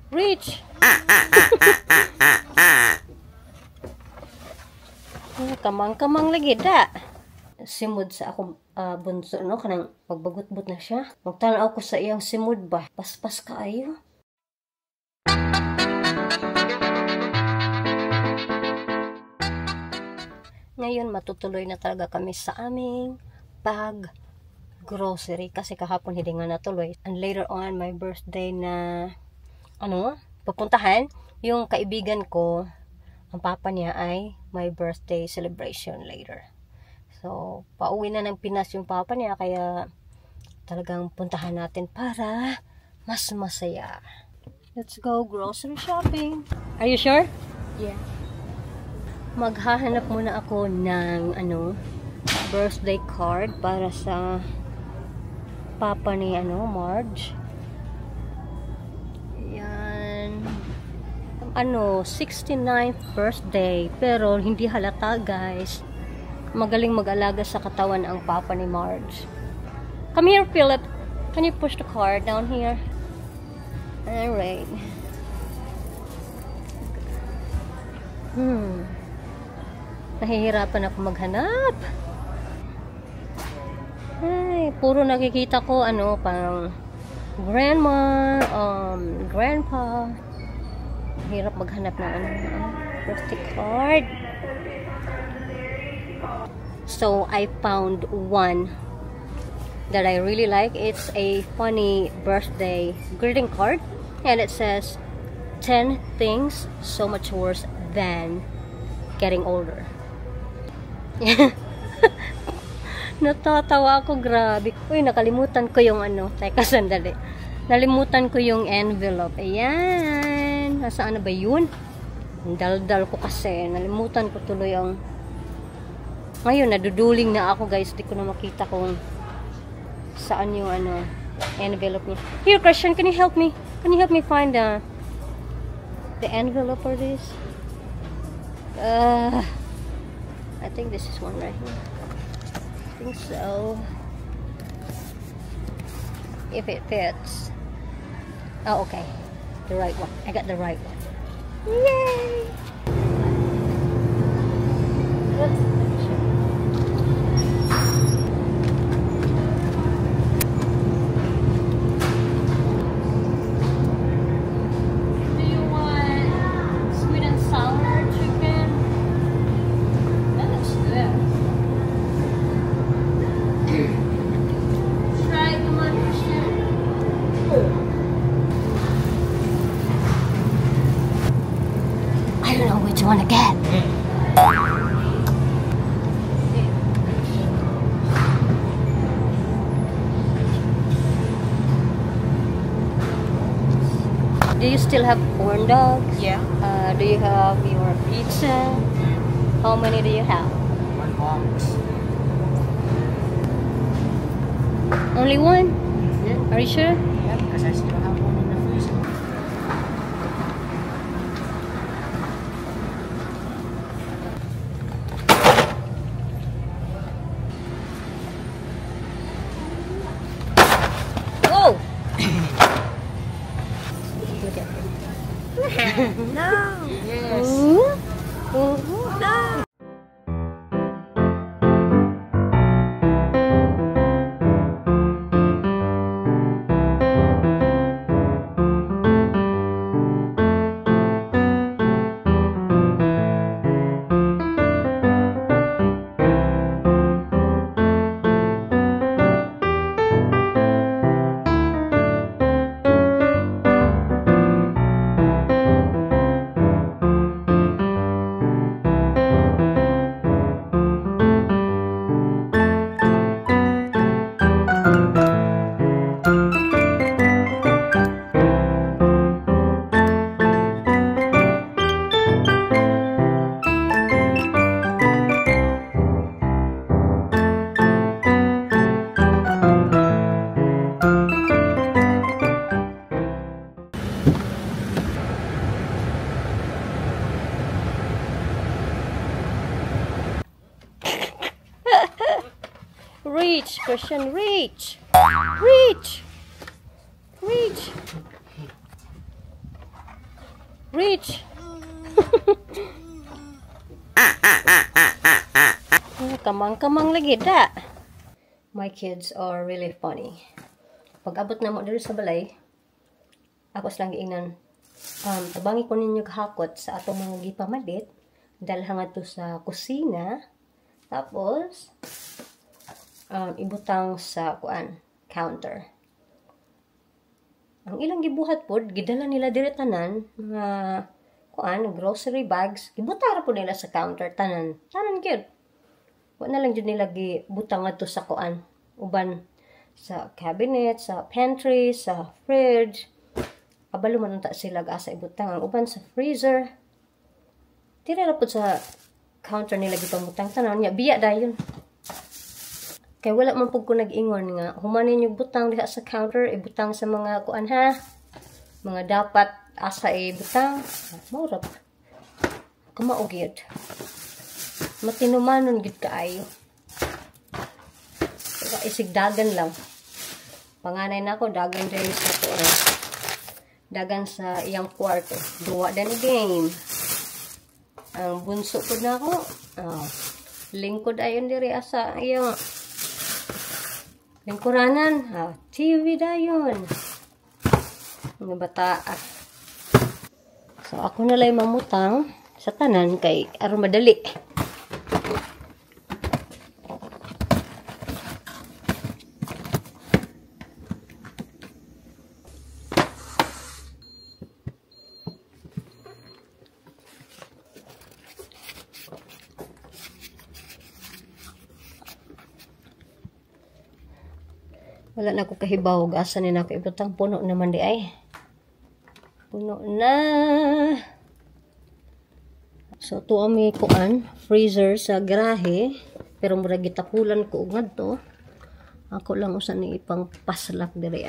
Reach! Kamang-kamang lagi da. Simod sa akong bunso, no? Kanang magbagot-but na siya. Magtanaw ko sa iyang simod ba? Paspas ka ayo. Ngayon, matutuloy na talaga kami sa aming grocery kasi kahapon hindi nga natuloy. And later on, my birthday na pupuntahan. Yung kaibigan ko, ang papa niya ay my birthday celebration later. So, pauwi na ng Pinas yung papa niya, kaya talagang puntahan natin para mas masaya. Let's go grocery shopping. Are you sure? Yeah. Maghahanap muna ako ng birthday card para sa papa ni Marge. Yan. 69th birthday, pero hindi halata, guys. Magaling mag-alaga sa katawan ang papa ni Marge. Come here, Philip. Can you push the card down here? Alright. Nahihirapan ako maghanap. Ay, puro nakikita ko parang grandma, grandpa. Hirap maghanap ng birthday card. So I found one that I really like. It's a funny birthday greeting card, and it says 10 things so much worse than getting older. Natatawa ako, grabe. Uy, nakalimutan ko yung teka, sandali. Nalimutan ko yung envelope. Ayan. Nasaan na ba yun? Dal-dal ko kasi. Nalimutan ko tuloy ang... Ngayon, naduduling na ako, guys. Di ko na makita kung saan yung envelope niya. Here, Christian, can you help me? Can you help me find the envelope for this? I think this is one right here. I think so. If it fits. Oh, okay. The right one. I got the right one. Yay! Do you want sweet and sour chicken? That looks good. Try it, come on, Christian. I don't know which one to get. Do you still have corn dogs? Yeah. Do you have your pizza? How many do you have? One box. Only one? Yeah. Are you sure? Yeah, because I still have one in the freezer. Oh! Look at it. No. Yes. No. Reach, Christian, reach! Reach! Reach! Rich. Kamang-kamang lagi da. My kids are really funny. Pag abot na mo dito sa balay, ako lang giingnan, tabangi ko ninyo kahakot sa atong mga gipamalit, dalhan nga to sa kusina, tapos, ibutang sa counter. Ang ilang gibuhat po, gidala nila dire tanan, mga grocery bags, gibutara po nila sa counter, tanan gyud. Wala lang jud nila gibutang nga to sa uban sa cabinet, sa pantry, sa fridge. Abalo man ta sila asa ibutang ang uban sa freezer. Tira ra pud sa counter nila gipamutang tanan nya biya dayon. Kay wala man pud ko nag-ingon nga humanin yung butang diha sa counter, ibutang sa mga mga dapat asa ibutang. Mura pa. Kumaugid. Matinumanon gid kaayo. Isig dagan lang. Panganay na ako, dagan din sa dagan sa iyang kwarto. Duwa din game. Ang bunso ko na ako, lingkod ayon diri asa iyang lingkuranan. TV dayon. Mga bata. So, ako na lang mamutang sa tanan kay aron madali. Wala na ako kahibaw. Asa ni na ako ibutang. Puno naman di ay. Puno na. So, ito ang may freezer sa garahe. Pero mura gitapulan ko ugad to. Ako lang usan ni ipang paslak diri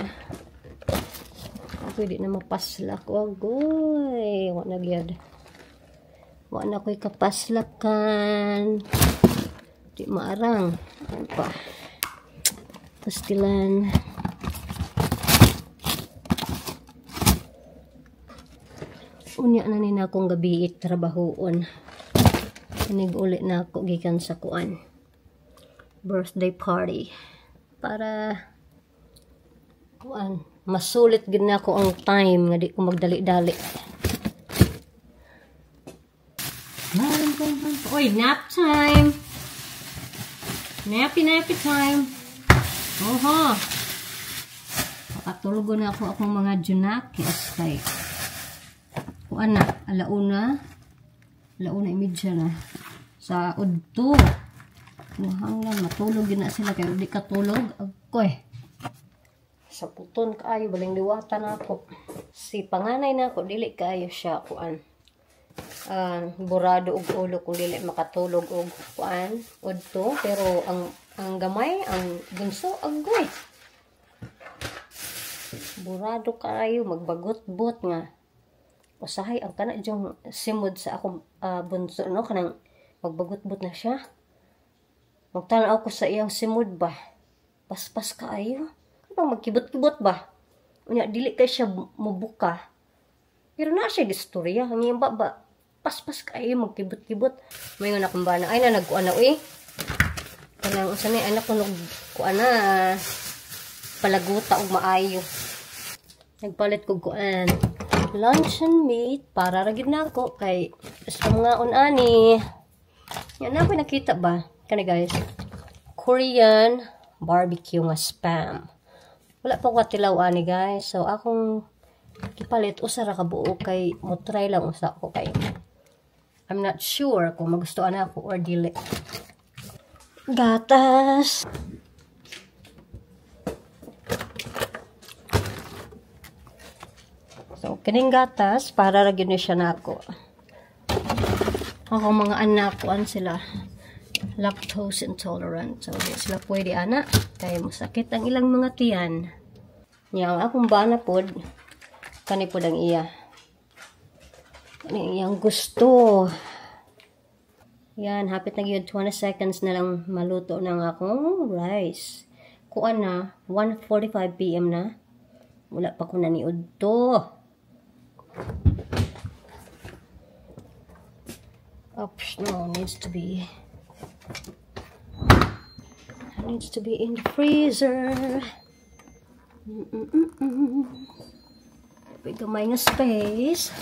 Pwede na mapaslak. Wagoy. Wala na gyud. Wala na ko'y kapaslakan. Di maarang. Ano pa? Pastilan. Unya na ni na akong gabi trabahoon. Inig ulit na ako gikan sa birthday party. Para masulit gid na ako ang time nga di ko magdali-dali. Oy, nap time. Nappy time. Oho. Pakatulog na ako akong mga junakis kay alauna imidya na sa udto. Hanggang matulog din na sila kay di katulog agkoy. Sa puton kaayo baling liwatan ako. Si panganay na ako dili kaayo siya burado og ulo kung dili makatulog og udto, pero ang gamay, ang bunso, aggoy. Burado kayo, magbagot-bot nga. Usahay, ang kana yung simod sa akong bunso, no? Kanang magbagot-bot na siya. Magtanaw ko sa iyang simod ba? Paspas kayo. Kapag magkibot-kibot ba? Unya, dili kay siya mubuka. Pero na siya istorya. Ang iyang ba? Paspas kayo, magkibot-kibot. May nga nakambana. Ay na, nag-uana, kanang usan ni anak ko palaguta og maayo. Nagpalit ko luncheon meat para ra gid nako kay gusto nga ani. Yan na ko nakita ba? Kani guys. Korean barbecue nga spam. Wala pa ko tilaw ani guys. So akong ipalit usa ra ka buo kay mo try lang usa ko kay I'm not sure kung magustuhan ako or dili. Gatas. So, kining gatas, para ra gyud siya nako. Ako mga anak ko sila lactose intolerant. So, di sila pwede ana kay masakit ang ilang mga tiyan. Nya akong bana pod kani pod ang iya. Kani iyang gusto. Yan, hapit na yun, 20 seconds na lang maluto ng akong rice. Kuan na, 1:45 PM na. Wala pa ko naniud to. optional. Needs to be in the freezer. May gamay nga space.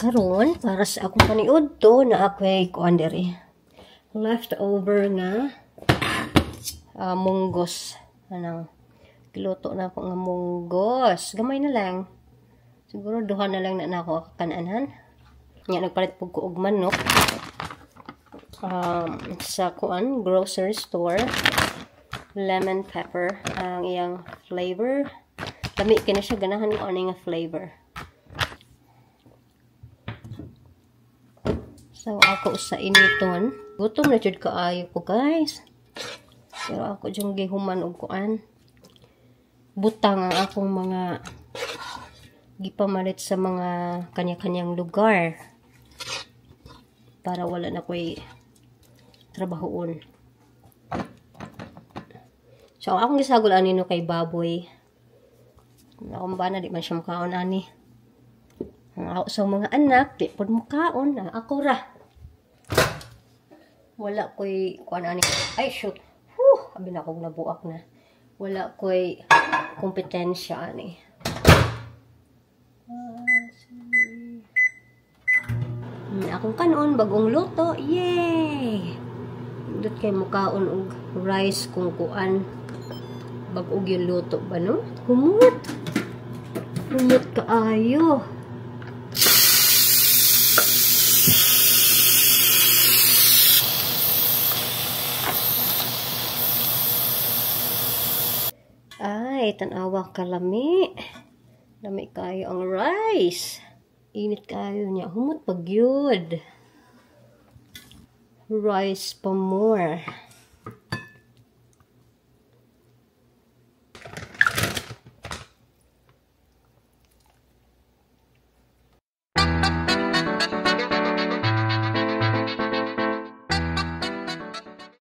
Karon para sa akong paniud to na ako'y kuan diri leftover nga munggos. Giluto na ako nga munggos. Gamay na lang. Siguro duha na lang na ako kakananan. Nga nagpalit po ko og manok sa kuan grocery store. Lemon pepper ang iyang flavor. Lami kini siya, ganahan ko ano nga flavor. So, ako sa initon. Gutom na jud kaayo ko, guys. Pero ako diyang gihuman og kuan. Butang ang akong mga gipamalit sa mga kanya-kanyang lugar. Para wala na ko'y trabahoon. So, akong gisagol ani no kay baboy. Akong ba na di man siya makaon ani. Ako sa mga anak, di po makaon na ako ra. Wala ko'y kuan ani. Ay, shoot. Abi na akong nabuak na. Wala ko'y kompetensya ani. Akong kanon, bagong luto. Yay! Dut kay mukaon og rice kung kuan. Bag-og yung luto ba, no? Humut! Humut kaayo. Ay, tanawa ka lami. Lami kayo ang rice. Init kayo niya. Humot pag yun. Rice pa more.